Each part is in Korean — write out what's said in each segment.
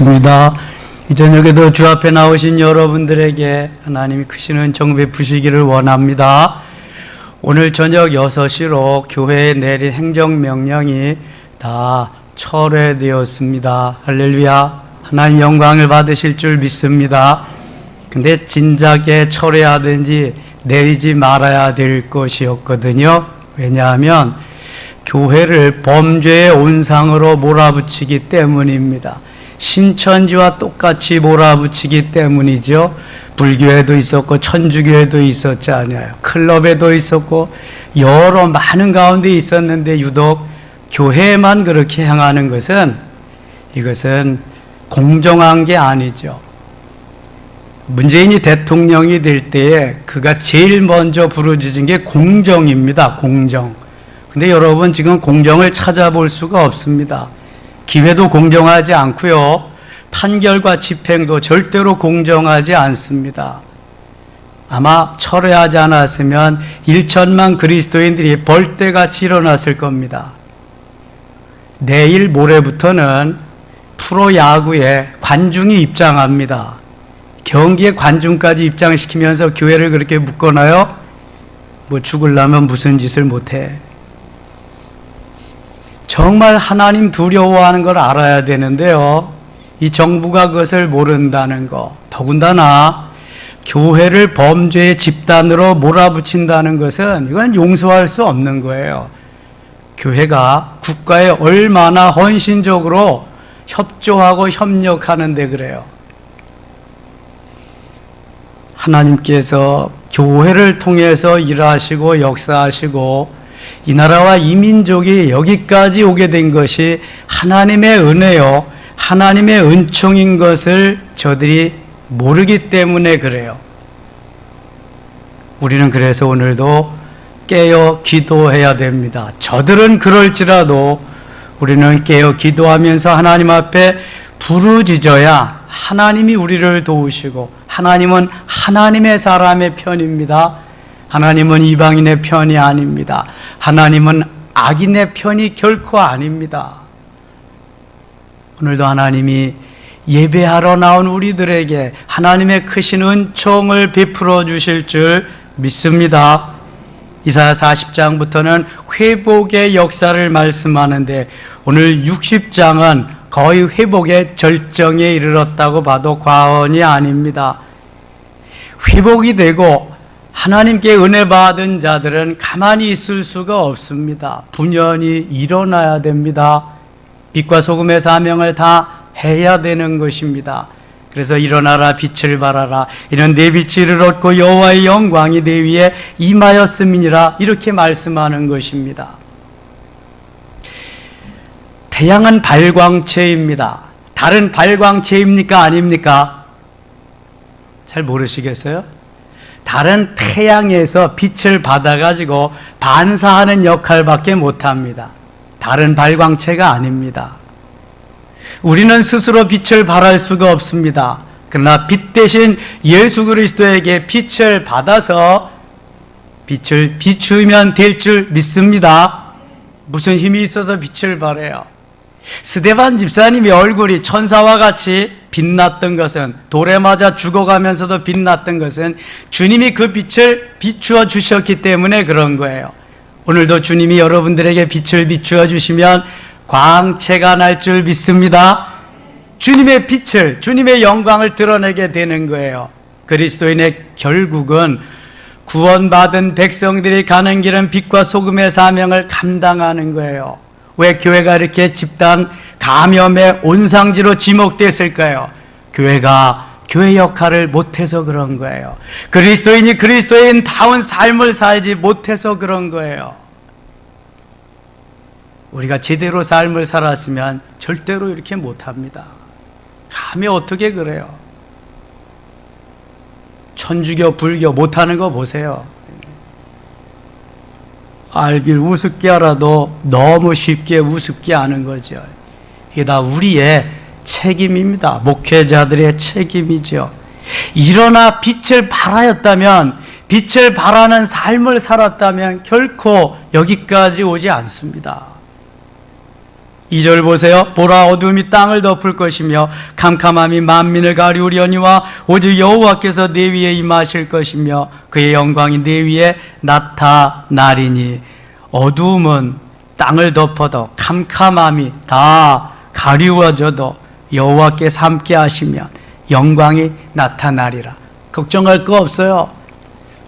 기도하겠습니다. 이 저녁에도 주 앞에 나오신 여러분들에게 하나님이 크신 은총 베푸시기를 원합니다. 오늘 저녁 6시로 교회에 내린 행정명령이 다 철회되었습니다. 할렐루야. 하나님 영광을 받으실 줄 믿습니다. 근데 진작에 철회하든지 내리지 말아야 될 것이었거든요. 왜냐하면 교회를 범죄의 온상으로 몰아붙이기 때문입니다. 신천지와 똑같이 몰아붙이기 때문이죠. 불교에도 있었고 천주교에도 있었잖아요. 클럽에도 있었고 여러 많은 가운데 있었는데 유독 교회만 그렇게 행하는 것은 이것은 공정한 게 아니죠. 문재인이 대통령이 될 때에 그가 제일 먼저 부르짖은 게 공정입니다. 공정. 근데 여러분 지금 공정을 찾아볼 수가 없습니다. 기회도 공정하지 않고요. 판결과 집행도 절대로 공정하지 않습니다. 아마 철회하지 않았으면 1천만 그리스도인들이 벌떼같이 일어났을 겁니다. 내일 모레부터는 프로야구에 관중이 입장합니다. 경기에 관중까지 입장시키면서 교회를 그렇게 묶어놔요? 뭐 죽으려면 무슨 짓을 못해. 정말 하나님 두려워하는 걸 알아야 되는데요. 이 정부가 그것을 모른다는 거. 더군다나 교회를 범죄의 집단으로 몰아붙인다는 것은 이건 용서할 수 없는 거예요. 교회가 국가에 얼마나 헌신적으로 협조하고 협력하는데 그래요. 하나님께서 교회를 통해서 일하시고 역사하시고 이 나라와 이 민족이 여기까지 오게 된 것이 하나님의 은혜요, 하나님의 은총인 것을 저들이 모르기 때문에 그래요. 우리는 그래서 오늘도 깨어 기도해야 됩니다. 저들은 그럴지라도 우리는 깨어 기도하면서 하나님 앞에 부르짖어야 하나님이 우리를 도우시고, 하나님은 하나님의 사람의 편입니다. 하나님은 이방인의 편이 아닙니다. 하나님은 악인의 편이 결코 아닙니다. 오늘도 하나님이 예배하러 나온 우리들에게 하나님의 크신 은총을 베풀어 주실 줄 믿습니다. 이사야 40장부터는 회복의 역사를 말씀하는데 오늘 60장은 거의 회복의 절정에 이르렀다고 봐도 과언이 아닙니다. 회복이 되고 하나님께 은혜 받은 자들은 가만히 있을 수가 없습니다. 분연히 일어나야 됩니다. 빛과 소금의 사명을 다 해야 되는 것입니다. 그래서 일어나라 빛을 발하라. 이는 내 빛이 이르렀고 여호와의 영광이 내 위에 임하였음이니라. 이렇게 말씀하는 것입니다. 태양은 발광체입니다. 다른 발광체입니까? 아닙니까? 잘 모르시겠어요? 다른 태양에서 빛을 받아가지고 반사하는 역할밖에 못합니다. 다른 발광체가 아닙니다. 우리는 스스로 빛을 발할 수가 없습니다. 그러나 빛 대신 예수 그리스도에게 빛을 받아서 빛을 비추면 될 줄 믿습니다. 무슨 힘이 있어서 빛을 발해요? 스데반 집사님의 얼굴이 천사와 같이 빛났던 것은, 돌에 맞아 죽어가면서도 빛났던 것은 주님이 그 빛을 비추어 주셨기 때문에 그런 거예요. 오늘도 주님이 여러분들에게 빛을 비추어 주시면 광채가 날 줄 믿습니다. 주님의 빛을, 주님의 영광을 드러내게 되는 거예요. 그리스도인의 결국은 구원받은 백성들이 가는 길은 빛과 소금의 사명을 감당하는 거예요. 왜 교회가 이렇게 집단 감염의 온상지로 지목됐을까요? 교회가 교회 역할을 못해서 그런 거예요. 그리스도인이 그리스도인다운 삶을 살지 못해서 그런 거예요. 우리가 제대로 삶을 살았으면 절대로 이렇게 못합니다. 감히 어떻게 그래요? 천주교, 불교 못하는 거 보세요. 알길 우습게 알아도 너무 쉽게 우습게 아는 거죠. 이게 다 우리의 책임입니다. 목회자들의 책임이죠. 일어나 빛을 발하였다면, 빛을 발하는 삶을 살았다면 결코 여기까지 오지 않습니다. 2절 보세요. 보라, 어둠이 땅을 덮을 것이며 캄캄함이 만민을 가리우려니와 오직 여호와께서 내 위에 임하실 것이며 그의 영광이 내 위에 나타나리니. 어둠은 땅을 덮어도 캄캄함이 다 가리워져도 여호와께서 함께 하시면 영광이 나타나리라. 걱정할 거 없어요.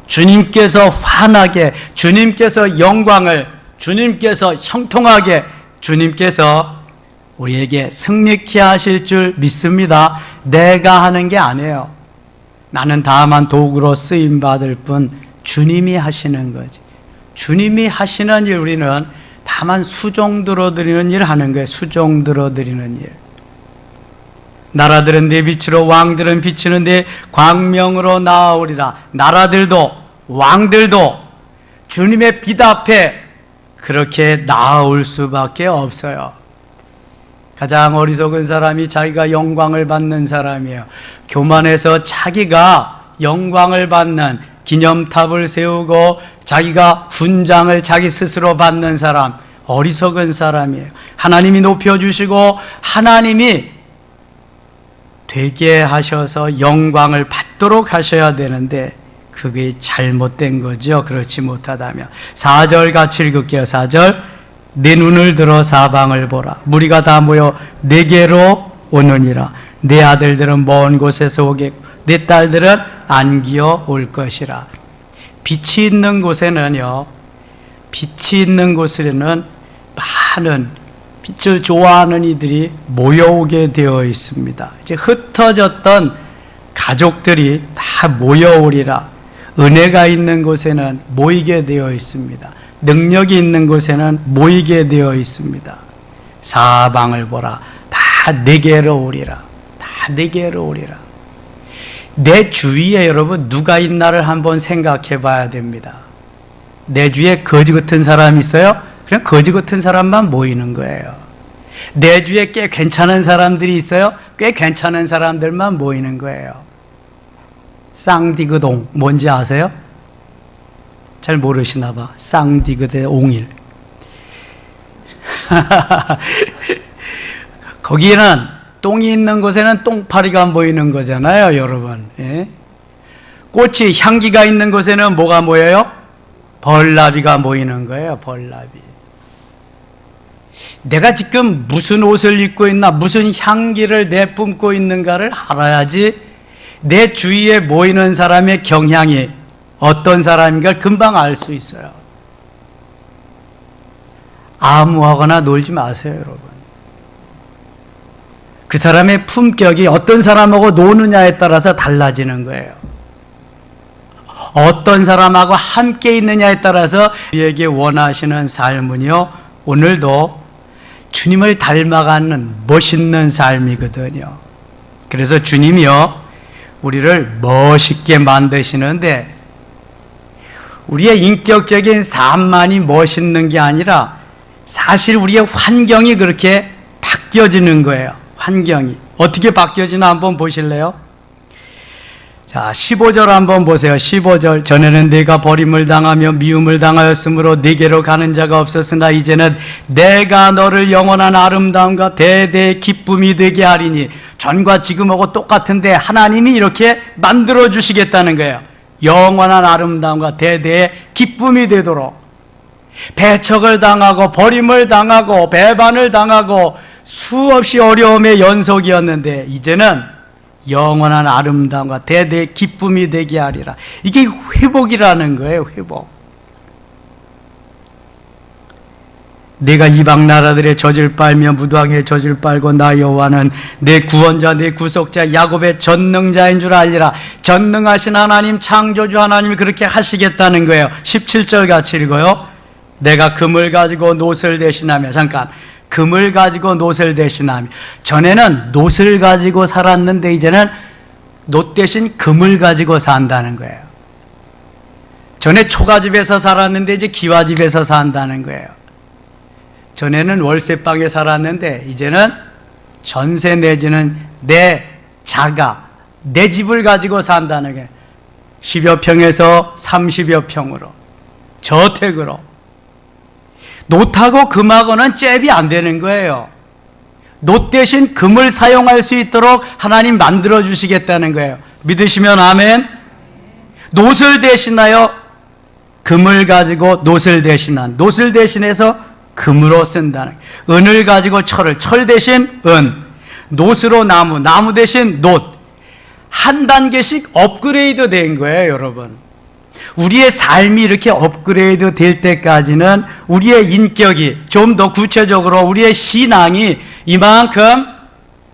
주님께서 환하게, 주님께서 영광을, 주님께서 형통하게, 주님께서 우리에게 승리케 하실 줄 믿습니다. 내가 하는 게 아니에요. 나는 다만 도구로 쓰임받을 뿐 주님이 하시는 거지. 주님이 하시는 일, 우리는 다만 수종 들어드리는 일 하는 거예요. 수종 들어드리는 일. 나라들은 내 빛으로, 왕들은 비추는 내 광명으로 나아오리라. 나라들도 왕들도 주님의 빛 앞에 그렇게 나아올 수밖에 없어요. 가장 어리석은 사람이 자기가 영광을 받는 사람이에요. 교만해서 자기가 영광을 받는, 기념탑을 세우고 자기가 훈장을 자기 스스로 받는 사람, 어리석은 사람이에요. 하나님이 높여주시고 하나님이 되게 하셔서 영광을 받도록 하셔야 되는데 그게 잘못된 거죠. 그렇지 못하다면. 4절 같이 읽을게요. 4절. 내 눈을 들어 사방을 보라. 무리가 다 모여 내게로 오느니라. 내 아들들은 먼 곳에서 오겠고 내 딸들은 안기어 올 것이라. 빛이 있는 곳에는요, 빛이 있는 곳에는 많은 빛을 좋아하는 이들이 모여오게 되어 있습니다. 이제 흩어졌던 가족들이 다 모여오리라. 은혜가 있는 곳에는 모이게 되어 있습니다. 능력이 있는 곳에는 모이게 되어 있습니다. 사방을 보라. 다 내게로 오리라. 다 내게로 오리라. 내 주위에 여러분 누가 있나를 한번 생각해 봐야 됩니다. 내 주위에 거지 같은 사람이 있어요? 그냥 거지 같은 사람만 모이는 거예요. 내 주위에 꽤 괜찮은 사람들이 있어요? 꽤 괜찮은 사람들만 모이는 거예요. 쌍디그동 뭔지 아세요? 잘 모르시나 봐. 쌍디그대 옹일. 거기는 똥이 있는 곳에는 똥파리가 모이는 거잖아요, 여러분. 예? 꽃이 향기가 있는 곳에는 뭐가 모여요? 벌나비가 모이는 거예요, 벌나비. 내가 지금 무슨 옷을 입고 있나, 무슨 향기를 내뿜고 있는가를 알아야지 내 주위에 모이는 사람의 경향이 어떤 사람인가 금방 알 수 있어요. 아무하거나 놀지 마세요, 여러분. 그 사람의 품격이 어떤 사람하고 노느냐에 따라서 달라지는 거예요. 어떤 사람하고 함께 있느냐에 따라서 우리에게 원하시는 삶은요, 오늘도 주님을 닮아가는 멋있는 삶이거든요. 그래서 주님이요, 우리를 멋있게 만드시는데 우리의 인격적인 삶만이 멋있는 게 아니라 사실 우리의 환경이 그렇게 바뀌어지는 거예요. 환경이 어떻게 바뀌어지나 한번 보실래요? 자, 15절 한번 보세요. 15절. 전에는 내가 버림을 당하며 미움을 당하였으므로 네게로 가는 자가 없었으나 이제는 내가 너를 영원한 아름다움과 대대의 기쁨이 되게 하리니. 전과 지금하고 똑같은데 하나님이 이렇게 만들어 주시겠다는 거예요. 영원한 아름다움과 대대의 기쁨이 되도록. 배척을 당하고 버림을 당하고 배반을 당하고 수없이 어려움의 연속이었는데 이제는 영원한 아름다움과 대대의 기쁨이 되게 하리라. 이게 회복이라는 거예요. 회복. 내가 이방 나라들의 젖을 빨며 무당의 젖을 빨고 나 여호와는 내 구원자 내 구속자 야곱의 전능자인 줄 알리라. 전능하신 하나님, 창조주 하나님이 그렇게 하시겠다는 거예요. 17절 같이 읽어요. 내가 금을 가지고 놋을 대신하며. 잠깐, 금을 가지고 놋을 대신하며. 전에는 놋을 가지고 살았는데 이제는 놋 대신 금을 가지고 산다는 거예요. 전에 초가집에서 살았는데 이제 기와집에서 산다는 거예요. 전에는 월세방에 살았는데 이제는 전세 내지는 내 자가, 내 집을 가지고 산다는 게 10여 평에서 30여 평으로 저택으로. 놋하고 금하고는 잽이 안 되는 거예요. 놋 대신 금을 사용할 수 있도록 하나님 만들어 주시겠다는 거예요. 믿으시면 아멘. 놋을 대신하여 금을 가지고 놋을 대신해서 금으로 쓴다는 거예요. 은을 가지고 철 대신 은, 놋으로 나무 대신 놋. 한 단계씩 업그레이드 된 거예요, 여러분. 우리의 삶이 이렇게 업그레이드 될 때까지는 우리의 인격이, 좀 더 구체적으로 우리의 신앙이 이만큼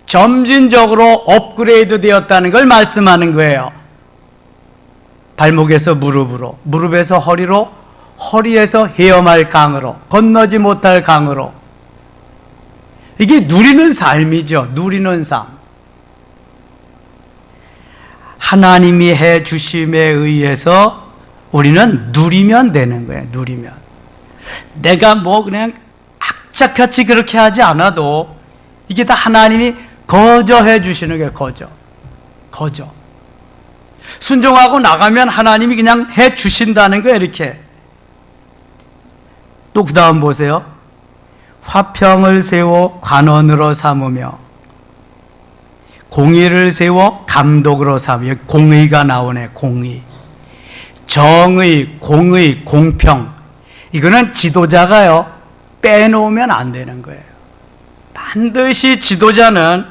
점진적으로 업그레이드 되었다는 걸 말씀하는 거예요. 발목에서 무릎으로, 무릎에서 허리로, 허리에서 헤엄할 강으로, 건너지 못할 강으로. 이게 누리는 삶이죠. 누리는 삶. 하나님이 해 주심에 의해서 우리는 누리면 되는 거예요. 누리면. 내가 뭐 그냥 악착같이 그렇게 하지 않아도 이게 다 하나님이 거저해 주시는 거예요. 거저. 순종하고 나가면 하나님이 그냥 해 주신다는 거예요. 이렇게. 또 그 다음 보세요. 화평을 세워 관원으로 삼으며 공의를 세워 감독으로 삼으며, 공의가 나오네. 공의. 정의, 공의, 공평. 이거는 지도자가요, 빼놓으면 안 되는 거예요. 반드시 지도자는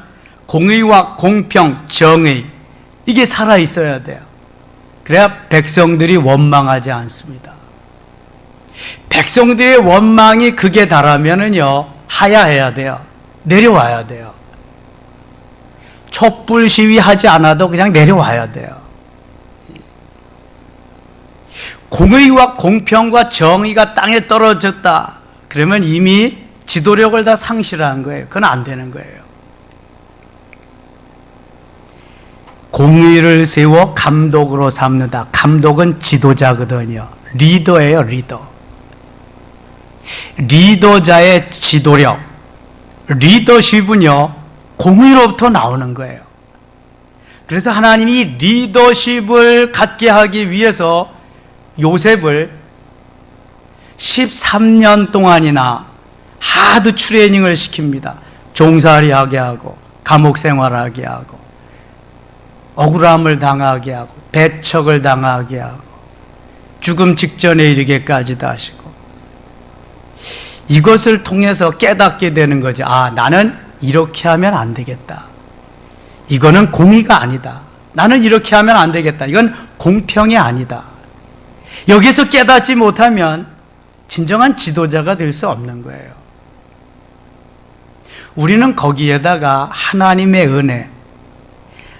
공의와 공평, 정의, 이게 살아있어야 돼요. 그래야 백성들이 원망하지 않습니다. 백성들의 원망이 극에 달하면은요, 하야해야 돼요. 내려와야 돼요. 촛불 시위하지 않아도 그냥 내려와야 돼요. 공의와 공평과 정의가 땅에 떨어졌다. 그러면 이미 지도력을 다 상실한 거예요. 그건 안 되는 거예요. 공의를 세워 감독으로 삼는다. 감독은 지도자거든요. 리더예요, 리더. 리더자의 지도력, 리더십은요, 공의로부터 나오는 거예요. 그래서 하나님이 리더십을 갖게 하기 위해서 요셉을 13년 동안이나 하드 트레이닝을 시킵니다. 종살이 하게 하고, 감옥 생활하게 하고, 억울함을 당하게 하고, 배척을 당하게 하고, 죽음 직전에 이르게까지도 하시고, 이것을 통해서 깨닫게 되는 거죠. 아, 나는 이렇게 하면 안 되겠다. 이거는 공의가 아니다. 나는 이렇게 하면 안 되겠다. 이건 공평이 아니다. 여기서 깨닫지 못하면 진정한 지도자가 될 수 없는 거예요. 우리는 거기에다가 하나님의 은혜,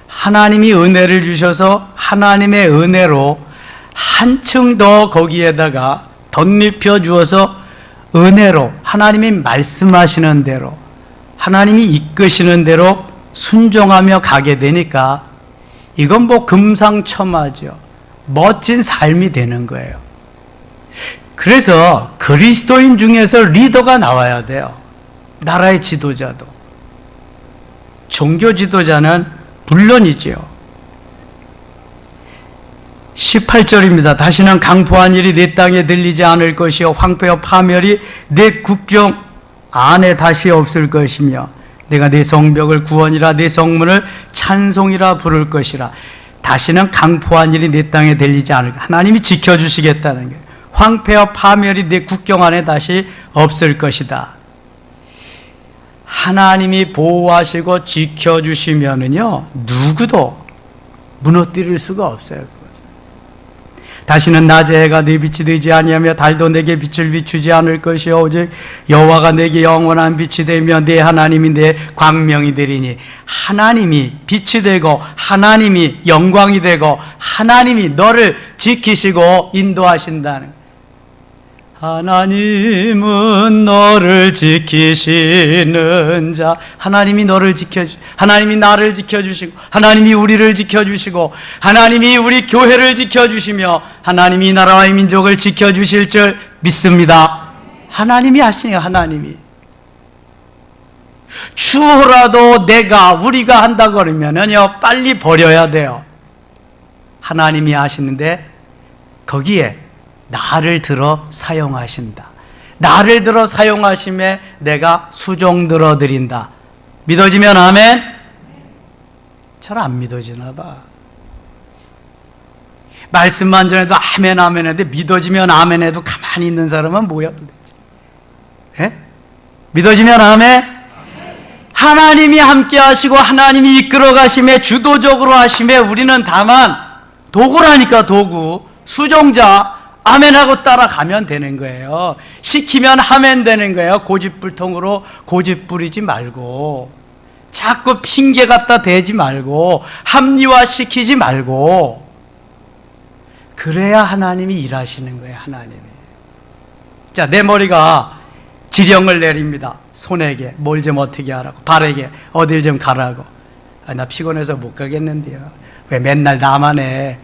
하나님이 은혜를 주셔서 하나님의 은혜로 한층 더 거기에다가 덧입혀 주어서 은혜로 하나님이 말씀하시는 대로, 하나님이 이끄시는 대로 순종하며 가게 되니까 이건 뭐 금상첨화죠. 멋진 삶이 되는 거예요. 그래서 그리스도인 중에서 리더가 나와야 돼요. 나라의 지도자도. 종교 지도자는 물론이지요. 18절입니다. 다시는 강포한 일이 내 땅에 들리지 않을 것이요 황폐와 파멸이 내 국경 안에 다시 없을 것이며 내가 내 성벽을 구원이라 내 성문을 찬송이라 부를 것이라. 다시는 강포한 일이 내 땅에 들리지 않을 것. 하나님이 지켜주시겠다는 거예요. 황폐와 파멸이 내 국경 안에 다시 없을 것이다. 하나님이 보호하시고 지켜주시면은요, 누구도 무너뜨릴 수가 없어요. 다시는 낮에 해가 내 빛이 되지 아니하며 달도 내게 빛을 비추지 않을 것이요 오직 여호와가 내게 영원한 빛이 되며 내 하나님이 내 광명이 되리니. 하나님이 빛이 되고 하나님이 영광이 되고 하나님이 너를 지키시고 인도하신다는. 하나님은 너를 지키시는 자. 하나님이 너를 지켜주시고, 하나님이 나를 지켜주시고, 하나님이 우리를 지켜주시고, 하나님이 우리 교회를 지켜주시며, 하나님이 나라와 이 민족을 지켜주실 줄 믿습니다. 하나님이 하시니까. 하나님이 추호라도 우리가 한다 그러면은요, 빨리 버려야 돼요. 하나님이 하시는데 거기에 나를 들어 사용하신다. 나를 들어 사용하심에 내가 수종 들어드린다. 믿어지면 아멘? 잘 안 믿어지나 봐. 말씀만 전해도 아멘 아멘 해도 믿어지면 아멘 해도 가만히 있는 사람은 뭐야 도대체? 예? 믿어지면 아멘? 하나님이 함께 하시고 하나님이 이끌어 가심에 주도적으로 하심에 우리는 다만 도구라니까, 도구. 수종자 아멘하고 따라가면 되는 거예요. 시키면 하면 되는 거예요. 고집불통으로 고집 부리지 말고, 자꾸 핑계 갖다 대지 말고, 합리화시키지 말고. 그래야 하나님이 일하시는 거예요. 하나님이. 자, 내 머리가 지령을 내립니다. 손에게 뭘 좀 어떻게 하라고, 발에게 어딜 좀 가라고. 나 피곤해서 못 가겠는데요. 왜 맨날 나만 해?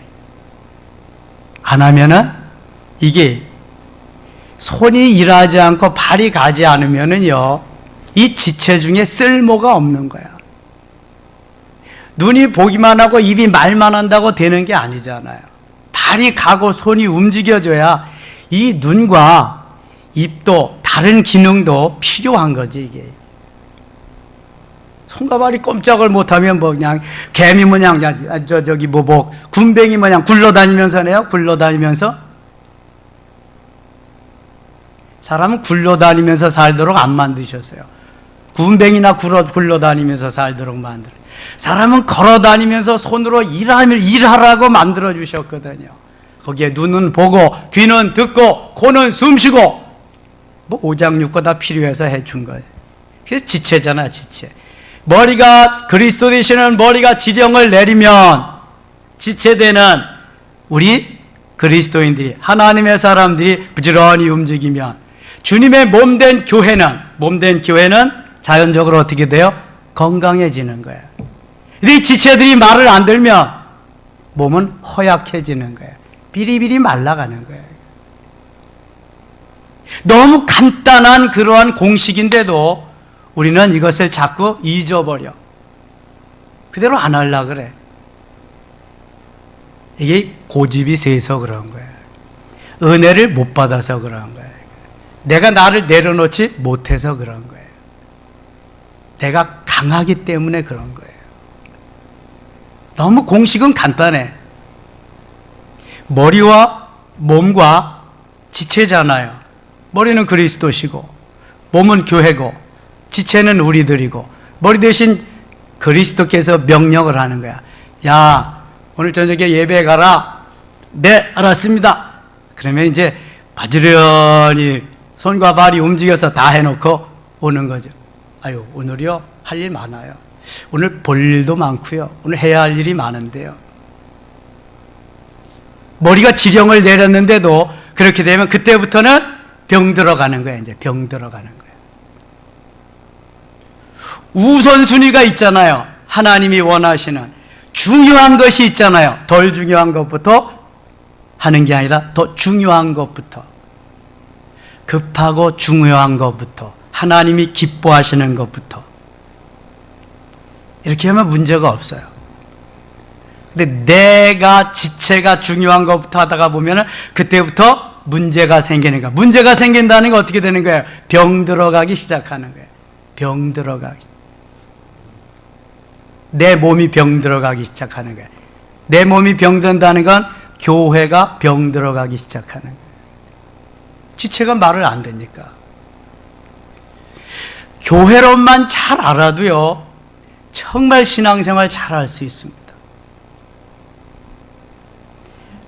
안 하면은 이게 손이 일하지 않고 발이 가지 않으면은요, 이 지체 중에 쓸모가 없는 거야. 눈이 보기만 하고 입이 말만 한다고 되는 게 아니잖아요. 발이 가고 손이 움직여줘야 이 눈과 입도 다른 기능도 필요한 거지, 이게. 손과 발이 꼼짝을 못하면 뭐 그냥 개미 모양, 군뱅이 모양 굴러다니면서 해요. 굴러다니면서. 사람은 굴러다니면서 살도록 안 만드셨어요. 군뱅이나 굴러다니면서 살도록 만들어요. 사람은 걸어다니면서 손으로 일하라고 만들어 주셨거든요. 거기에 눈은 보고, 귀는 듣고, 코는 숨쉬고, 뭐 오장육부 다 필요해서 해준 거예요. 그래서 지체잖아, 지체. 머리가, 그리스도 되시는 머리가 지령을 내리면 지체되는 우리 그리스도인들이, 하나님의 사람들이 부지런히 움직이면 주님의 몸된 교회는 자연적으로 어떻게 돼요? 건강해지는 거예요. 이 지체들이 말을 안 들면 몸은 허약해지는 거예요. 비리비리 말라가는 거예요. 너무 간단한 그러한 공식인데도 우리는 이것을 자꾸 잊어버려. 그대로 안 하려고 그래. 이게 고집이 세서 그런 거예요. 은혜를 못 받아서 그런 거예요. 내가 나를 내려놓지 못해서 그런 거예요. 내가 강하기 때문에 그런 거예요. 너무 공식은 간단해. 머리와 몸과 지체잖아요. 머리는 그리스도시고, 몸은 교회고, 지체는 우리들이고, 머리 대신 그리스도께서 명령을 하는 거야. 야, 오늘 저녁에 예배 가라. 네, 알았습니다. 그러면 이제 바지런히 손과 발이 움직여서 다 해놓고 오는 거죠. 아유, 오늘이요? 할 일 많아요. 오늘 볼 일도 많고요. 오늘 해야 할 일이 많은데요. 머리가 지령을 내렸는데도 그렇게 되면 그때부터는 병 들어가는 거예요. 이제 병 들어가는 거예요. 우선순위가 있잖아요. 하나님이 원하시는 중요한 것이 있잖아요. 덜 중요한 것부터 하는 게 아니라 더 중요한 것부터, 급하고 중요한 것부터, 하나님이 기뻐하시는 것부터. 이렇게 하면 문제가 없어요. 근데 내가 지체가 중요한 것부터 하다가 보면은 그때부터 문제가 생기는 거야. 문제가 생긴다는 게 어떻게 되는 거예요? 병 들어가기 시작하는 거예요. 병 들어가기. 내 몸이 병 들어가기 시작하는 거예요. 내 몸이 병든다는 건 교회가 병 들어가기 시작하는 거예요. 지체가 말을 안 듣니까. 교회론만 잘 알아도요, 정말 신앙생활 잘 할 수 있습니다.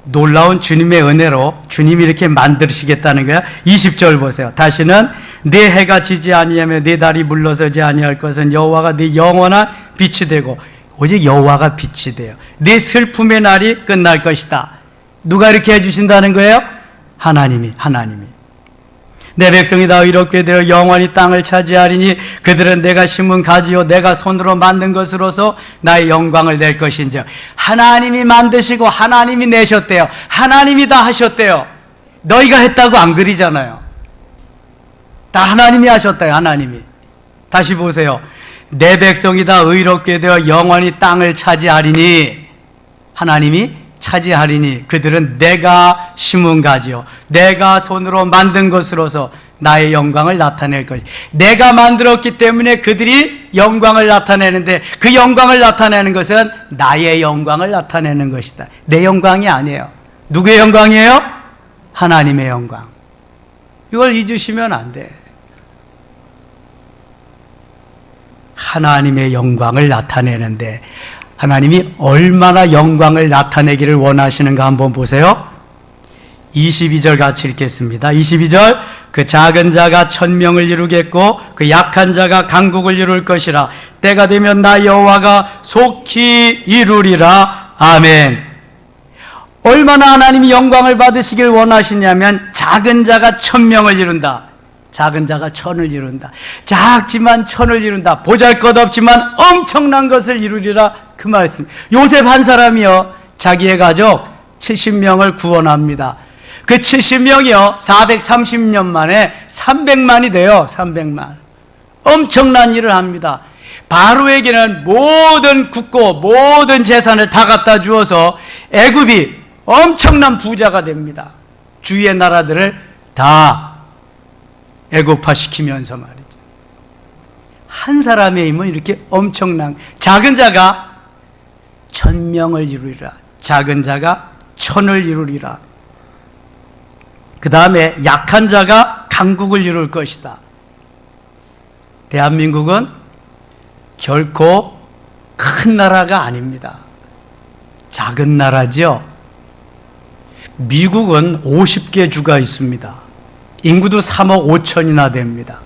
놀라운 주님의 은혜로 주님이 이렇게 만드시겠다는 거야. 20절 보세요. 다시는 네 해가 지지 아니하며 네 달이 물러서지 아니할 것은 여호와가 네 영원한 빛이 되고, 오직 여호와가 빛이 돼요. 네 슬픔의 날이 끝날 것이다. 누가 이렇게 해주신다는 거예요? 하나님이. 내 백성이 다 의롭게 되어 영원히 땅을 차지하리니 그들은 내가 심은 가지요 내가 손으로 만든 것으로서 나의 영광을 낼 것인즉. 하나님이 만드시고 하나님이 내셨대요. 하나님이 다 하셨대요. 너희가 했다고 안 그리잖아요. 다 하나님이 하셨대요. 하나님이. 다시 보세요. 내 백성이 다 의롭게 되어 영원히 땅을 차지하리니, 하나님이 차지하리니 그들은 내가 심은 가지요 내가 손으로 만든 것으로서 나의 영광을 나타낼 것이. 내가 만들었기 때문에 그들이 영광을 나타내는데 그 영광을 나타내는 것은 나의 영광을 나타내는 것이다. 내 영광이 아니에요. 누구의 영광이에요? 하나님의 영광. 이걸 잊으시면 안 돼. 하나님의 영광을 나타내는데 하나님이 얼마나 영광을 나타내기를 원하시는가 한번 보세요. 22절 같이 읽겠습니다. 22절, 그 작은 자가 천명을 이루겠고 그 약한 자가 강국을 이룰 것이라. 때가 되면 나 여호와가 속히 이루리라. 아멘. 얼마나 하나님이 영광을 받으시길 원하시냐면 작은 자가 천명을 이룬다. 작은 자가 천을 이룬다. 작지만 천을 이룬다. 보잘것없지만 엄청난 것을 이루리라. 그 말씀. 요셉 한 사람이요, 자기의 가족 70명을 구원합니다. 그 70명이요 430년 만에 300만이 돼요. 300만. 엄청난 일을 합니다. 바로에게는 모든 국고 모든 재산을 다 갖다 주어서 애굽이 엄청난 부자가 됩니다. 주위의 나라들을 다 애굽화 시키면서 말이죠. 한 사람의 힘은 이렇게 엄청난. 작은 자가 천명을 이루리라. 작은 자가 천을 이루리라. 그 다음에 약한 자가 강국을 이룰 것이다. 대한민국은 결코 큰 나라가 아닙니다. 작은 나라죠. 미국은 50개 주가 있습니다. 인구도 3억 5천이나 됩니다.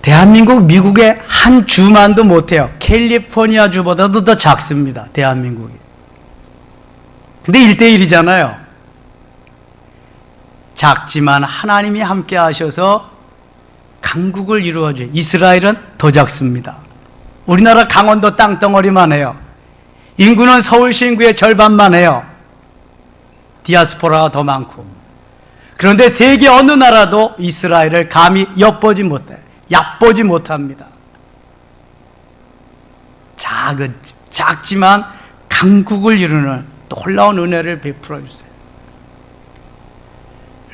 대한민국 미국의 한 주만도 못해요. 캘리포니아 주보다도 더 작습니다. 대한민국이. 근데 1대1이잖아요. 작지만 하나님이 함께 하셔서 강국을 이루어줘요. 이스라엘은 더 작습니다. 우리나라 강원도 땅덩어리만 해요. 인구는 서울시 인구의 절반만 해요. 디아스포라가 더 많고. 그런데 세계 어느 나라도 이스라엘을 감히 얕보지 못해요. 얕보지 못합니다. 작지만 강국을 이루는 놀라운 은혜를 베풀어 주세요.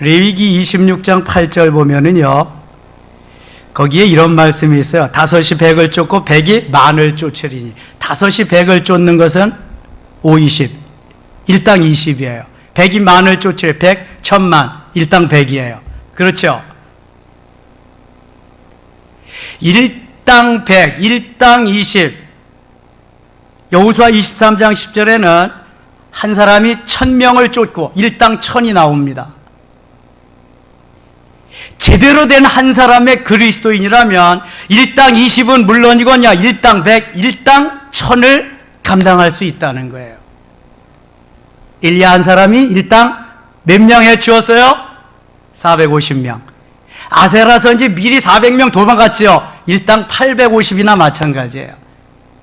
레위기 26장 8절 보면은요, 거기에 이런 말씀이 있어요. 다섯이 백을 쫓고 백이 만을 쫓으리니. 다섯이 백을 쫓는 것은 520, 일당 20이에요. 백이 만을 쫓으리, 100, 1000만, 일당 100이에요. 그렇죠? 일당 100, 일당 20. 여호수아 23장 10절에는 한 사람이 1000명을 쫓고 일당 1000이 나옵니다. 제대로 된 한 사람의 그리스도인이라면 일당 20은 물론이거냐 일당 100, 일당 1000을 감당할 수 있다는 거예요. 엘리야 한 사람이 일당 몇 명 해치웠어요? 450명. 아세라 선지 미리 400명 도망갔죠. 일당 850이나 마찬가지예요.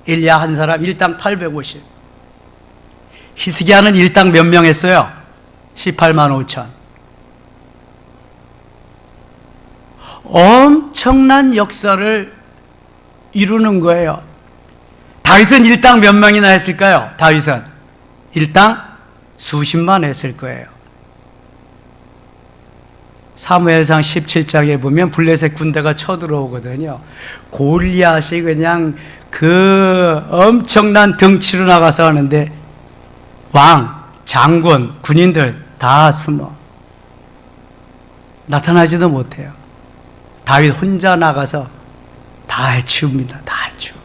엘리야 한 사람 일당 850. 히스기야는 일당 몇 명 했어요? 18만 5천. 엄청난 역사를 이루는 거예요. 다윗은 일당 몇 명이나 했을까요? 다윗은 일당 수십만 했을 거예요. 사무엘상 17장에 보면 블레셋 군대가 쳐들어오거든요. 골리앗이 그냥 그 엄청난 덩치로 나가서 하는데 왕, 장군, 군인들 다 숨어 나타나지도 못해요. 다윗 혼자 나가서 다 해치웁니다. 다 해치워.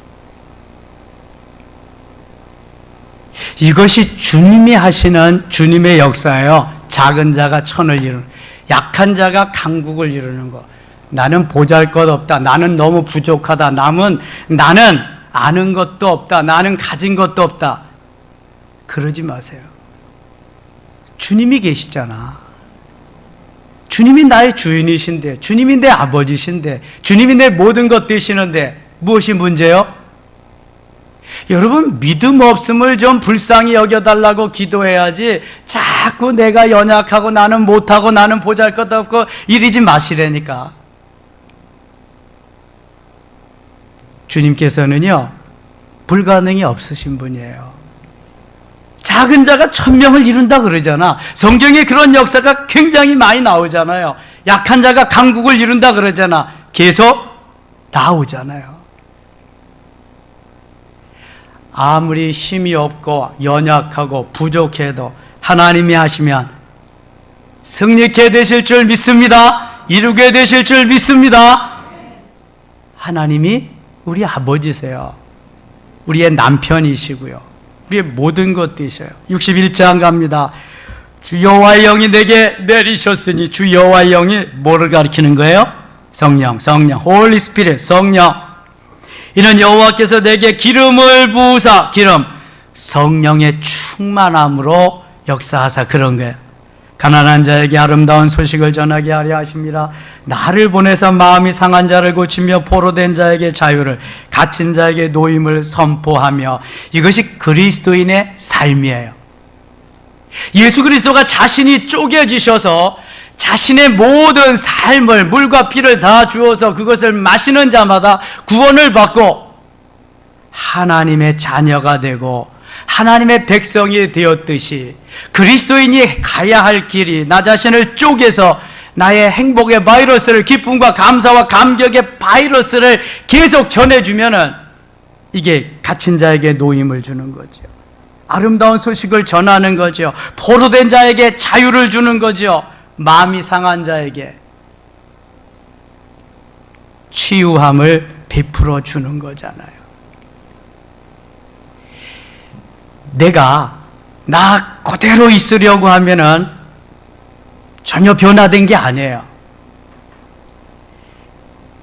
이것이 주님이 하시는 주님의 역사예요. 작은 자가 천을 이루는, 약한 자가 강국을 이루는 것. 나는 보잘것없다. 나는 너무 부족하다. 나는 아는 것도 없다. 나는 가진 것도 없다. 그러지 마세요. 주님이 계시잖아. 주님이 나의 주인이신데, 주님이 내 아버지신데, 주님이 내 모든 것 되시는데 무엇이 문제요? 여러분, 믿음 없음을 좀 불쌍히 여겨달라고 기도해야지 자꾸 내가 연약하고 나는 못하고 나는 보잘것없고 이러지 마시라니까. 주님께서는요, 불가능이 없으신 분이에요. 작은 자가 1000명을 이룬다 그러잖아. 성경에 그런 역사가 굉장히 많이 나오잖아요. 약한 자가 강국을 이룬다 그러잖아. 계속 나오잖아요. 아무리 힘이 없고 연약하고 부족해도 하나님이 하시면 승리케 되실 줄 믿습니다. 이루게 되실 줄 믿습니다. 하나님이 우리 아버지세요. 우리의 남편이시고요. 우리의 모든 것이셔요. 61장 갑니다. 주 여호와의 영이 내게 내리셨으니, 주 여호와의 영이 뭐를 가리키는 거예요? 성령, 홀리 스피릿, 성령. 이는 여호와께서 내게 기름을 부으사, 기름, 성령의 충만함으로 역사하사, 그런 거예요. 가난한 자에게 아름다운 소식을 전하게 하려 하심이라. 나를 보내서 마음이 상한 자를 고치며 포로된 자에게 자유를, 갇힌 자에게 노임을 선포하며. 이것이 그리스도인의 삶이에요. 예수 그리스도가 자신이 쪼개지셔서 자신의 모든 삶을, 물과 피를 다 주어서 그것을 마시는 자마다 구원을 받고 하나님의 자녀가 되고 하나님의 백성이 되었듯이, 그리스도인이 가야 할 길이, 나 자신을 쪼개서 나의 행복의 바이러스를, 기쁨과 감사와 감격의 바이러스를 계속 전해주면은 이게 갇힌 자에게 노임을 주는 거죠. 아름다운 소식을 전하는 거죠. 포로된 자에게 자유를 주는 거죠. 마음이 상한 자에게 치유함을 베풀어 주는 거잖아요. 내가 나 그대로 있으려고 하면은 전혀 변화된 게 아니에요.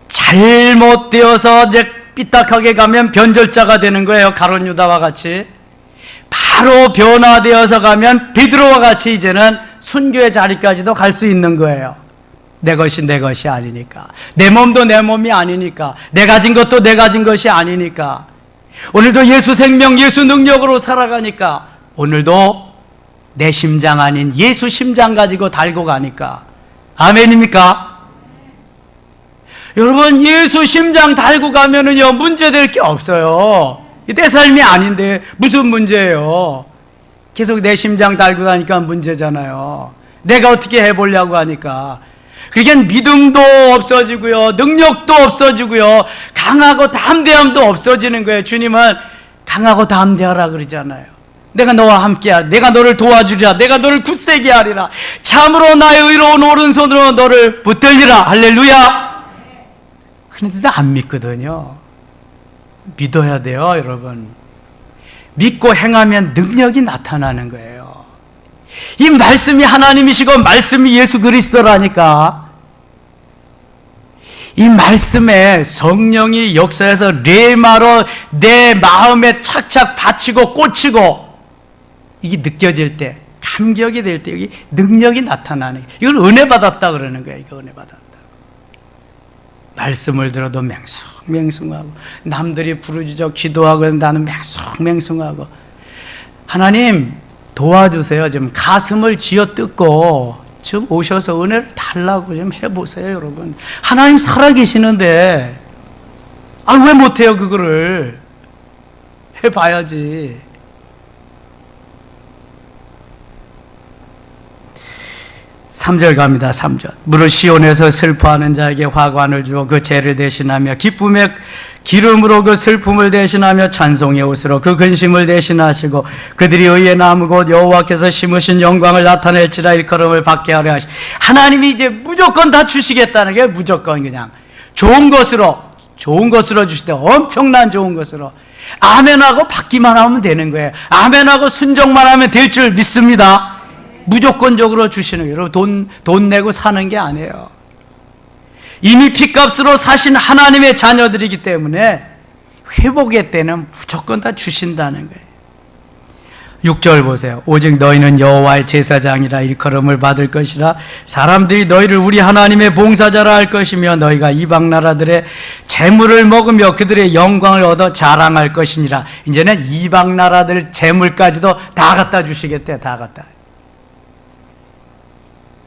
잘못되어서 이제 삐딱하게 가면 변절자가 되는 거예요. 가룟 유다와 같이. 바로 변화되어서 가면 베드로와 같이 이제는 순교의 자리까지도 갈 수 있는 거예요. 내 것이 내 것이 아니니까, 내 몸도 내 몸이 아니니까, 내 가진 것도 내 가진 것이 아니니까, 오늘도 예수 생명, 예수 능력으로 살아가니까, 오늘도 내 심장 아닌 예수 심장 가지고 달고 가니까. 아멘입니까? 여러분, 예수 심장 달고 가면은요, 문제될 게 없어요. 내 삶이 아닌데 무슨 문제예요? 계속 내 심장 달고 다니까 문제잖아요. 내가 어떻게 해보려고 하니까. 그러니까 믿음도 없어지고요, 능력도 없어지고요, 강하고 담대함도 없어지는 거예요. 주님은 강하고 담대하라 그러잖아요. 내가 너와 함께하라, 내가 너를 도와주리라, 내가 너를 굳세게 하리라, 참으로 나의 의로운 오른손으로 너를 붙들리라. 할렐루야. 그런데도 안 믿거든요. 믿어야 돼요, 여러분. 믿고 행하면 능력이 나타나는 거예요. 이 말씀이 하나님이시고 말씀이 예수 그리스도라니까. 이 말씀에 성령이 역사해서 레마로 내 마음에 착착 받치고 꽂히고 이게 느껴질 때, 감격이 될 때 여기 능력이 나타나는, 이걸 은혜 받았다 그러는 거예요. 이거 은혜 받았다. 말씀을 들어도 맹숭맹숭하고, 남들이 부르짖어 기도하고 나는 맹숭맹숭하고. 하나님 도와주세요. 좀 가슴을 쥐어뜯고 좀 오셔서 은혜를 달라고 좀 해보세요, 여러분. 하나님 살아계시는데 왜 못해요? 그거를 해봐야지. 3절 갑니다. 3절. 무릇 시온에서 슬퍼하는 자에게 화관을 주어 그 죄를 대신하며, 기쁨의 기름으로 그 슬픔을 대신하며, 찬송의 옷으로 그 근심을 대신하시고, 그들이 의의 나무 곧 여호와께서 심으신 영광을 나타낼지라 일컬음을 받게 하려 하시. 하나님이 이제 무조건 다 주시겠다는 게, 무조건 그냥 좋은 것으로 주시되, 엄청난 좋은 것으로. 아멘하고 받기만 하면 되는 거예요. 아멘하고 순종만 하면 될 줄 믿습니다. 무조건적으로 주시는 거예요. 여러분, 돈 내고 사는 게 아니에요. 이미 핏값으로 사신 하나님의 자녀들이기 때문에 회복의 때는 무조건 다 주신다는 거예요. 6절 보세요. 오직 너희는 여호와의 제사장이라 일컬음을 받을 것이라. 사람들이 너희를 우리 하나님의 봉사자라 할 것이며, 너희가 이방 나라들의 재물을 먹으며 그들의 영광을 얻어 자랑할 것이니라. 이제는 이방 나라들 재물까지도 다 갖다 주시겠대. 다 갖다.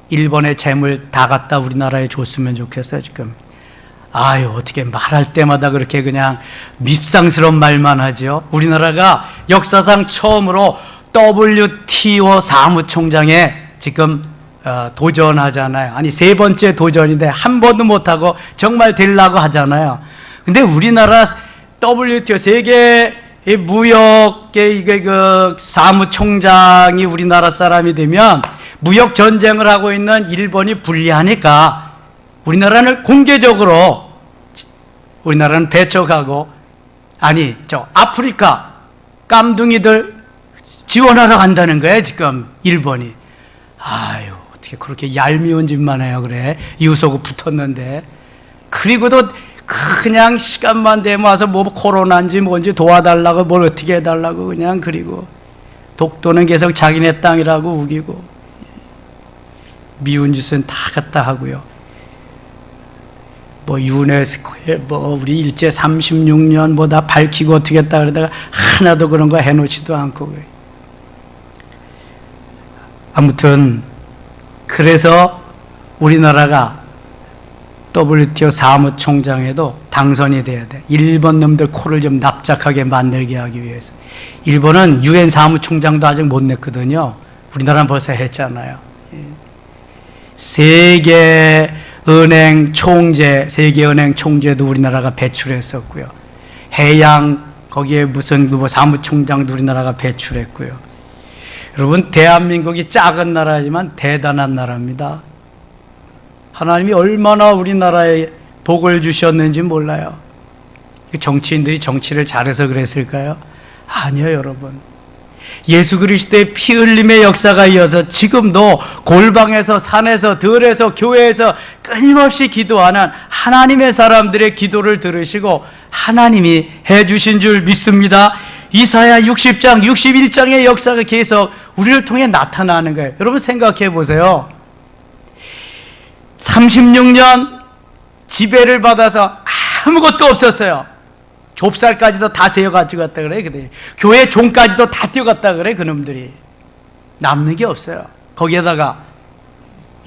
일본의 재물 다 갖다 우리나라에 줬으면 좋겠어요. 지금 어떻게 말할 때마다 그렇게 그냥 밉상스러운 말만 하죠. 우리나라가 역사상 처음으로 WTO 사무총장에 지금 도전하잖아요. 아니, 세 번째 도전인데 한 번도 못하고 정말 되려고 하잖아요. 근데 우리나라 WTO 세계 무역의 이게 사무총장이 우리나라 사람이 되면 무역 전쟁을 하고 있는 일본이 불리하니까 우리나라는 공개적으로 우리나라는 배척하고, 아니 저 아프리카 깜둥이들 지원하러 간다는 거예요. 지금 일본이. 아유, 어떻게 그렇게 얄미운 짓만 해요. 그래, 이웃하고 붙었는데. 그리고도 그냥 시간만 되면 와서 뭐 코로나인지 뭔지 도와달라고, 뭘 어떻게 해달라고 그냥. 그리고 독도는 계속 자기네 땅이라고 우기고, 미운 짓은 다 갖다 하고요. 뭐 유네스코에 뭐 우리 일제 36년 뭐 다 밝히고 어떻게 했다 그러다가 하나도 그런 거 해놓지도 않고. 아무튼 그래서 우리나라가 WTO 사무총장에도 당선이 돼야 돼. 일본 놈들 코를 좀 납작하게 만들게 하기 위해서. 일본은 UN 사무총장도 아직 못 냈거든요. 우리나라는 벌써 했잖아요. 세계은행 총재도 우리나라가 배출했었고요. 해양 거기에 무슨 뭐 사무총장도 우리나라가 배출했고요. 여러분, 대한민국이 작은 나라지만 대단한 나라입니다. 하나님이 얼마나 우리나라에 복을 주셨는지 몰라요. 정치인들이 정치를 잘해서 그랬을까요? 아니요, 여러분. 예수 그리스도의 피 흘림의 역사가 이어서 지금도 골방에서, 산에서, 들에서, 교회에서 끊임없이 기도하는 하나님의 사람들의 기도를 들으시고 하나님이 해주신 줄 믿습니다. 이사야 60장, 61장의 역사가 계속 우리를 통해 나타나는 거예요. 여러분 생각해 보세요. 36년 지배를 받아서 아무것도 없었어요. 좁쌀까지도 다 세어가지고 갔다 그래. 교회 종까지도 다 뛰어갔다 그래. 그놈들이 남는 게 없어요. 거기에다가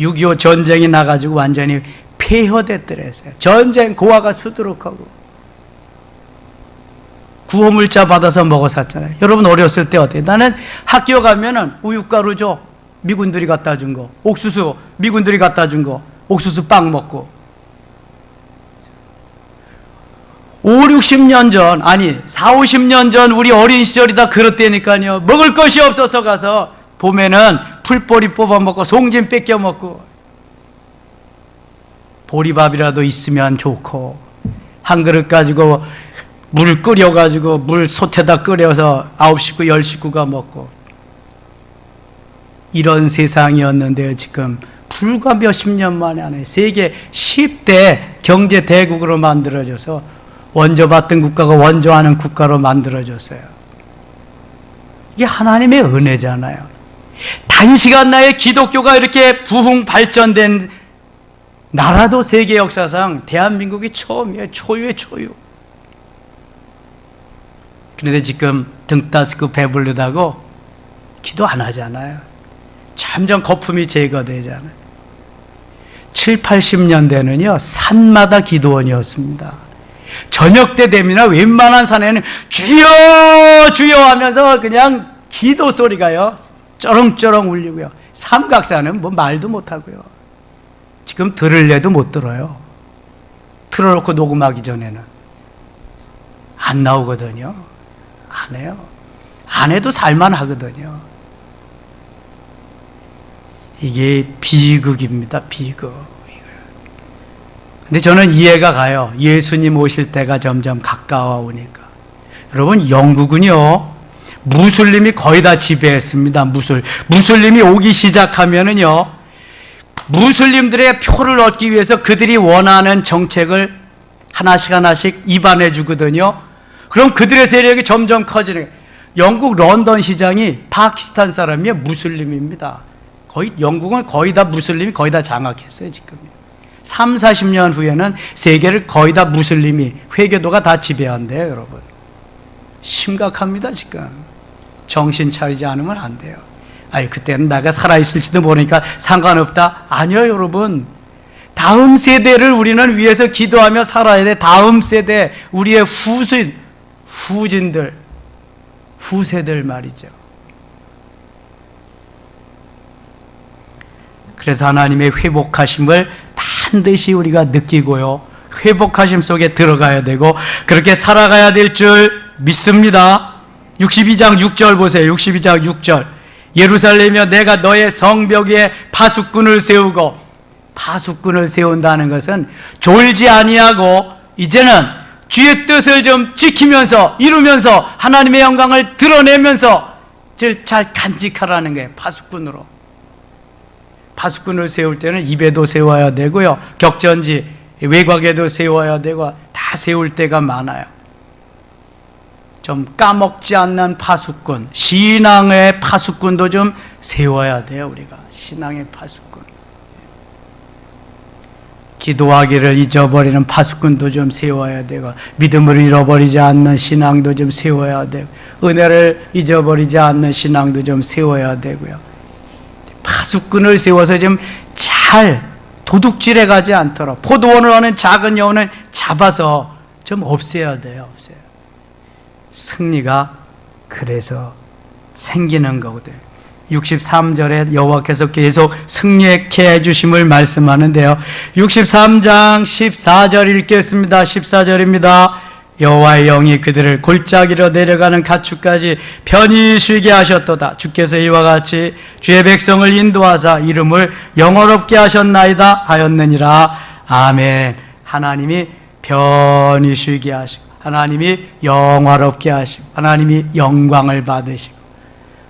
6.25 전쟁이 나가지고 완전히 폐허됐더랬어요. 전쟁 고아가 수두룩하고 구호물자 받아서 먹어 샀잖아요. 여러분 어렸을 때 어때요? 나는 학교 가면은 우유가루 줘. 미군들이 갖다 준 거. 옥수수 미군들이 갖다 준 거. 옥수수 빵 먹고. 5, 60년 전, 아니 4, 50년 전 우리 어린 시절이다 그렇다니까요. 먹을 것이 없어서 가서 봄에는 풀뿌리 뽑아 먹고 송진 뺏겨 먹고, 보리밥이라도 있으면 좋고, 한 그릇 가지고 물 끓여가지고 물 솥에다 끓여서 9식구 10식구가 먹고, 이런 세상이었는데요. 지금 불과 몇십 년 만에 세계 10대 경제 대국으로 만들어져서 원조받던 국가가 원조하는 국가로 만들어졌어요. 이게 하나님의 은혜잖아요. 단시간 내에 기독교가 이렇게 부흥 발전된 나라도 세계 역사상 대한민국이 처음이에요. 초유의 초유. 그런데 지금 등 따스고 배부르다고 기도 안 하잖아요. 점점 거품이 제거되잖아요. 7, 80년대는요 산마다 기도원이었습니다. 저녁 때 되면 웬만한 산에는 주여 주여 하면서 그냥 기도 소리가요 쩌렁쩌렁 울리고요. 삼각산은 뭐 말도 못하고요. 지금 들을래도 못 들어요. 틀어놓고 녹음하기 전에는 안 나오거든요. 안 해요. 안 해도 살만하거든요. 이게 비극입니다. 비극. 근데 저는 이해가 가요. 예수님 오실 때가 점점 가까워 오니까. 여러분, 영국은요 무슬림이 거의 다 지배했습니다. 무슬림이 오기 시작하면은요 무슬림들의 표를 얻기 위해서 그들이 원하는 정책을 하나씩 입안해 주거든요. 그럼 그들의 세력이 점점 커지는 거예요. 영국 런던 시장이 파키스탄 사람이에요. 무슬림입니다. 거의 영국은 거의 다 무슬림이 거의 다 장악했어요. 지금 3, 40년 후에는 세계를 거의 다 무슬림이, 회교도가 다 지배한대요. 여러분 심각합니다. 지금 정신 차리지 않으면 안 돼요. 아니 그때는 내가 살아있을지도 모르니까 상관없다. 아니요 여러분, 다음 세대를 우리는 위해서 기도하며 살아야 돼. 다음 세대, 우리의 후세들 말이죠. 그래서 하나님의 회복하심을 반드시 우리가 느끼고요, 회복하심 속에 들어가야 되고 그렇게 살아가야 될 줄 믿습니다. 62장 6절 보세요. 62장 6절. 예루살렘이여 내가 너의 성벽 위에 파수꾼을 세우고, 파수꾼을 세운다는 것은 졸지 아니하고 이제는 주의 뜻을 좀 지키면서 이루면서 하나님의 영광을 드러내면서 잘 간직하라는 거예요. 파수꾼으로. 파수꾼을 세울 때는 입에도 세워야 되고요, 격전지 외곽에도 세워야 되고 다 세울 때가 많아요. 좀 까먹지 않는 파수꾼, 신앙의 파수꾼도 좀 세워야 돼요. 우리가 신앙의 파수꾼, 기도하기를 잊어버리는 파수꾼도 좀 세워야 되고, 믿음을 잃어버리지 않는 신앙도 좀 세워야 되고, 은혜를 잊어버리지 않는 신앙도 좀 세워야 되고요. 파수꾼을 세워서 좀 잘 도둑질해 가지 않도록, 포도원을 오는 작은 여우는 잡아서 좀 없애야 돼요. 없애요. 승리가 그래서 생기는 거거든요. 63절에 여호와께서 계속 승리케 해주심을 말씀하는데요, 63장 14절 읽겠습니다. 14절입니다. 여호와의 영이 그들을 골짜기로 내려가는 가축까지 편히 쉬게 하셨도다. 주께서 이와 같이 주의 백성을 인도하사 이름을 영화롭게 하셨나이다 하였느니라. 아멘. 하나님이 편히 쉬게 하시고, 하나님이 영화롭게 하시고, 하나님이 영광을 받으시고,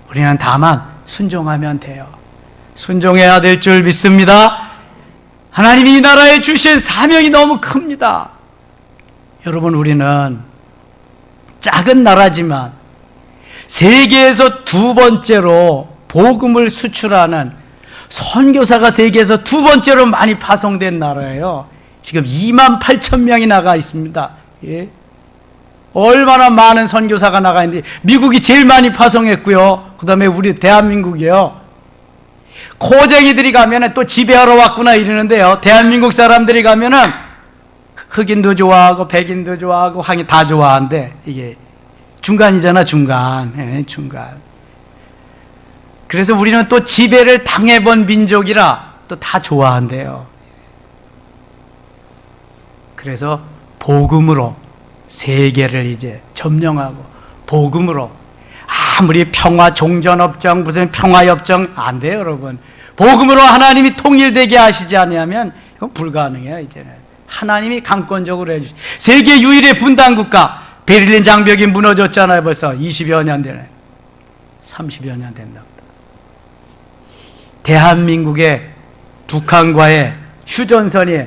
우리는 다만 순종하면 돼요. 순종해야 될 줄 믿습니다. 하나님이 이 나라에 주신 사명이 너무 큽니다. 여러분, 우리는 작은 나라지만 세계에서 두 번째로 복음을 수출하는 선교사가 세계에서 두 번째로 많이 파송된 나라예요. 지금 28,000명이 나가 있습니다. 예? 얼마나 많은 선교사가 나가 있는데, 미국이 제일 많이 파송했고요, 그 다음에 우리 대한민국이요. 코쟁이들이 가면은 또 지배하러 왔구나 이러는데요, 대한민국 사람들이 가면은 흑인도 좋아하고 백인도 좋아하고 황이 다 좋아하는데, 이게 중간이잖아, 중간. 예, 중간. 그래서 우리는 또 지배를 당해본 민족이라 또 다 좋아한대요. 그래서 복음으로 세계를 이제 점령하고, 복음으로, 아무리 평화 종전협정 무슨 평화협정 안 돼요, 여러분. 복음으로 하나님이 통일되게 하시지 않으면 이건 불가능해요. 이제는 하나님이 강권적으로 해주시. 세계 유일의 분단국가 베를린 장벽이 무너졌잖아요. 벌써 20여 년 되네. 30여 년 된다. 대한민국의 북한과의 휴전선이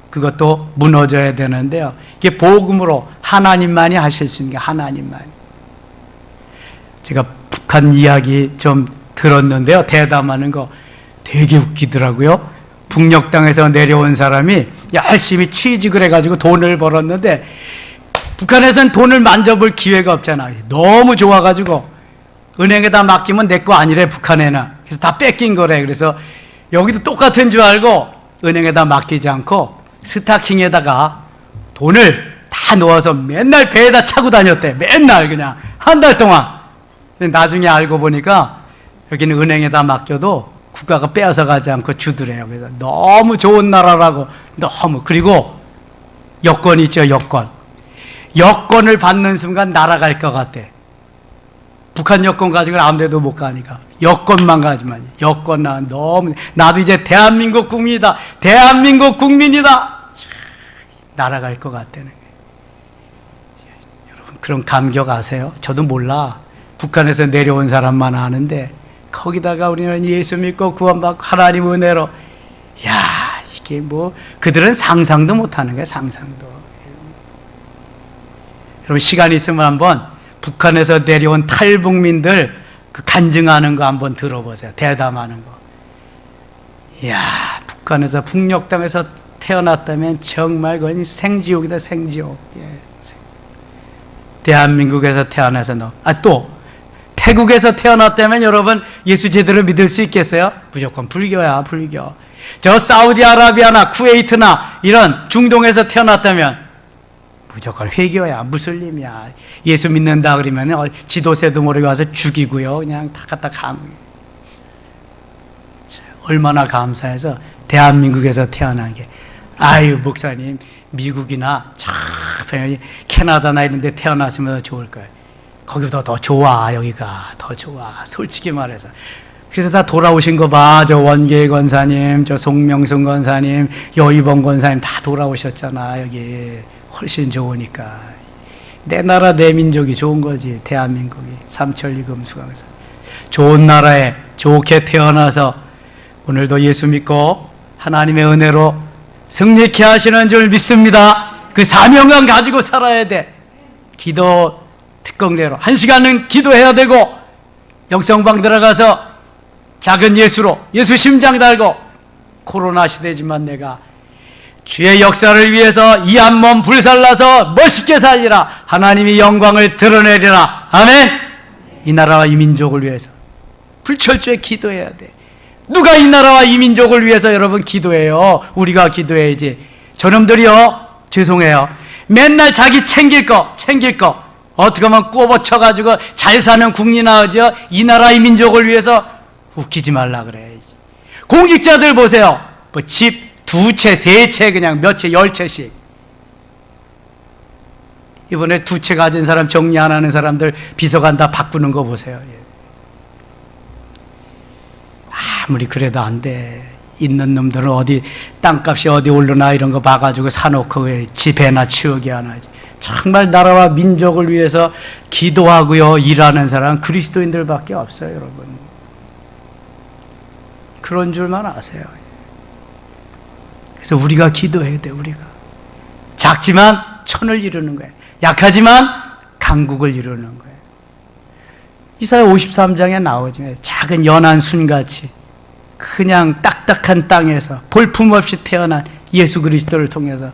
그것도 무너져야 되는데요, 이게 복음으로 하나님만이 하실 수 있는 게 하나님만. 제가 북한 이야기 좀 들었는데요, 대담하는 거 되게 웃기더라고요. 북녘 땅에서 내려온 사람이 열심히 취직을 해가지고 돈을 벌었는데, 북한에서는 돈을 만져볼 기회가 없잖아. 너무 좋아가지고 은행에다 맡기면 내 거 아니래, 북한에는. 그래서 다 뺏긴 거래. 그래서 여기도 똑같은 줄 알고 은행에다 맡기지 않고 스타킹에다가 돈을 다 넣어서 맨날 배에다 차고 다녔대. 맨날 그냥 한 달 동안. 나중에 알고 보니까 여기는 은행에다 맡겨도 국가가 빼앗아 가지 않고 주더래요. 그래서 너무 좋은 나라라고. 너무. 그리고 여권이 있죠, 여권. 여권을 받는 순간 날아갈 것 같대. 북한 여권 가지고는 아무 데도 못 가니까 여권만 가지만. 여권 너무, 나도 이제 대한민국 국민이다, 대한민국 국민이다, 날아갈 것 같다는 거예요. 여러분, 그런 감격 아세요? 저도 몰라. 북한에서 내려온 사람만 아는데, 거기다가 우리는 예수 믿고 구원받고 하나님 은혜로, 야, 이게 뭐 그들은 상상도 못하는 거예요. 상상도. 여러분, 시간 있으면 한번 북한에서 내려온 탈북민들 그 간증하는 거 한번 들어보세요. 대담하는 거. 이야, 북한에서, 북녘 땅에서 태어났다면 정말 그건 생지옥이다, 생지옥. 예. 대한민국에서 태어나서 또 태국에서 태어났다면 여러분 예수 제대로 믿을 수 있겠어요? 무조건 불교야, 불교. 저 사우디아라비아나 쿠웨이트나 이런 중동에서 태어났다면 무조건 회교야, 무슬림이야. 예수 믿는다 그러면 지도새도 모르게 와서 죽이고요, 그냥 다 갖다 가면. 얼마나 감사해서 대한민국에서 태어난 게. 아유, 목사님, 미국이나 저 캐나다나 이런 데 태어났으면 더 좋을 거예요. 거기보다 더 좋아. 여기가 더 좋아. 솔직히 말해서. 그래서 다 돌아오신 거 봐. 저 원계 권사님, 저 송명순 권사님, 여의봉 권사님 다 돌아오셨잖아. 여기 훨씬 좋으니까. 내 나라 내 민족이 좋은 거지. 대한민국이. 삼천리 금수강산. 좋은 나라에 좋게 태어나서 오늘도 예수 믿고 하나님의 은혜로 승리케 하시는 줄 믿습니다. 그 사명감 가지고 살아야 돼. 기도 특공대로 1시간은 기도해야 되고, 영성방 들어가서 작은 예수로 예수 심장 달고, 코로나 시대지만 내가 주의 역사를 위해서 이 한 몸 불살라서 멋있게 살리라. 하나님이 영광을 드러내리라. 아멘. 이 나라와 이 민족을 위해서 불철주에 기도해야 돼. 누가 이 나라와 이 민족을 위해서 여러분 기도해요? 우리가 기도해야지. 저놈들이요, 죄송해요, 맨날 자기 챙길 거 어떻게 하면 꼬버쳐가지고 잘 사는 국리나으죠. 이 나라 이 민족을 위해서 웃기지 말라 그래. 공직자들 보세요. 뭐 집 2채 3채 그냥 몇 채 10채씩. 이번에 2채 가진 사람 정리 안 하는 사람들 비서관 다 바꾸는 거 보세요. 아무리 그래도 안 돼. 있는 놈들은 어디 땅값이 어디 오르나 이런 거 봐가지고 사놓고 집에나 치우게 하나지. 정말 나라와 민족을 위해서 기도하고요 일하는 사람 그리스도인들밖에 없어요. 여러분, 그런 줄만 아세요. 그래서 우리가 기도해야 돼. 우리가 작지만 천을 이루는 거예요. 약하지만 강국을 이루는 거예요. 이사야 53장에 나오지만 작은 연한 순같이 그냥 딱딱한 땅에서 볼품없이 태어난 예수 그리스도를 통해서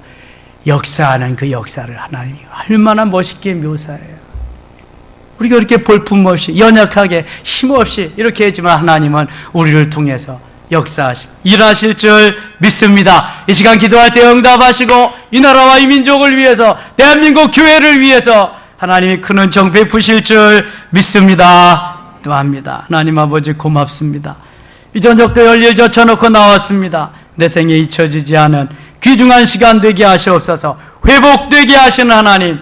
역사하는 그 역사를 하나님이 얼마나 멋있게 묘사해요. 우리가 이렇게 볼품없이 연약하게 힘없이 이렇게 했지만 하나님은 우리를 통해서 역사하시고 일하실 줄 믿습니다. 이 시간 기도할 때 응답하시고 이 나라와 이 민족을 위해서, 대한민국 교회를 위해서 하나님이 큰 은총 베푸실 줄 믿습니다. 기도합니다. 하나님 아버지 고맙습니다. 이 저녁도 열일 젖혀놓고 나왔습니다. 내 생에 잊혀지지 않은 귀중한 시간 되게 하시옵소서. 회복되게 하시는 하나님,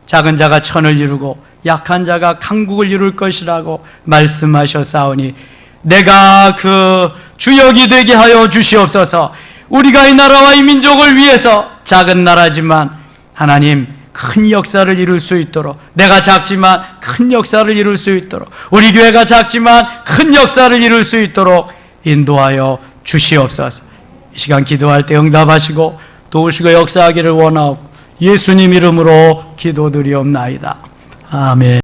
작은 자가 천을 이루고 약한 자가 강국을 이룰 것이라고 말씀하셨사오니 내가 그 주역이 되게 하여 주시옵소서. 우리가 이 나라와 이 민족을 위해서 작은 나라지만 하나님 큰 역사를 이룰 수 있도록, 내가 작지만 큰 역사를 이룰 수 있도록, 우리 교회가 작지만 큰 역사를 이룰 수 있도록 인도하여 주시옵소서. 이 시간 기도할 때 응답하시고 도우시고 역사하기를 원하옵고 예수님 이름으로 기도드리옵나이다. 아멘.